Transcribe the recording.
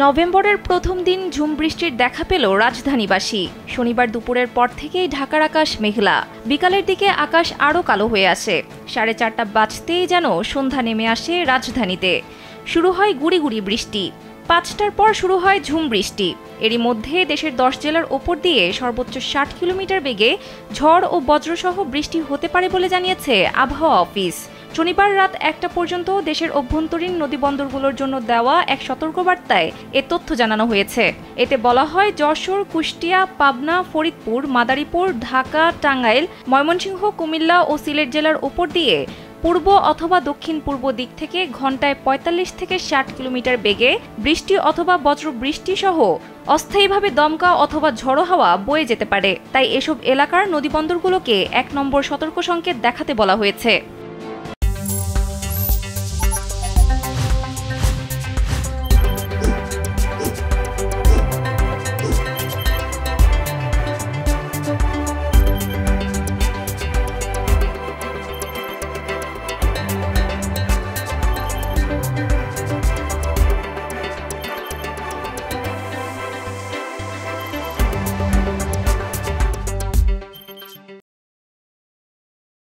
নভেম্বরের প্রথম দিন ঝুম বৃষ্টির দেখা পেল রাজধানীবাসী। শনিবার দুপুরের পর থেকেই ঢাকার আকাশ মেঘলা, বিকালের দিকে আকাশ আরও কালো হয়ে আসে। 4:30 বাজতেই যেন সন্ধ্যা নেমে আসে রাজধানীতে। শুরু হয় গুড়ি গুড়ি বৃষ্টি। 5টার পর শুরু হয় ঝুম বৃষ্টি। এরই মধ্যে দেশের 10 জেলার ওপর দিয়ে সর্বোচ্চ 60 কিলোমিটার বেগে ঝড় ও বজ্রসহ বৃষ্টি হতে পারে বলে জানিয়েছে আবহাওয়া অফিস। শনিবার রাত 1টা পর্যন্ত দেশের অভ্যন্তরীণ নদীবন্দরগুলোর জন্য দেওয়া এক সতর্কবার্তায় এ তথ্য জানানো হয়েছে। এতে বলা হয়, যশোর, কুষ্টিয়া, পাবনা, ফরিদপুর, মাদারীপুর, ঢাকা, টাঙ্গাইল, ময়মনসিংহ, কুমিল্লা ও সিলেট জেলার ওপর দিয়ে পূর্ব অথবা দক্ষিণ পূর্ব দিক থেকে ঘন্টায় 45 থেকে 60 কিলোমিটার বেগে বৃষ্টি অথবা বজ্র বৃষ্টি সহ অস্থায়ীভাবে দমকা অথবা ঝড়ো হাওয়া বয়ে যেতে পারে। তাই এসব এলাকার নদীবন্দরগুলোকে 1 নম্বর সতর্ক সংকেত দেখাতে বলা হয়েছে।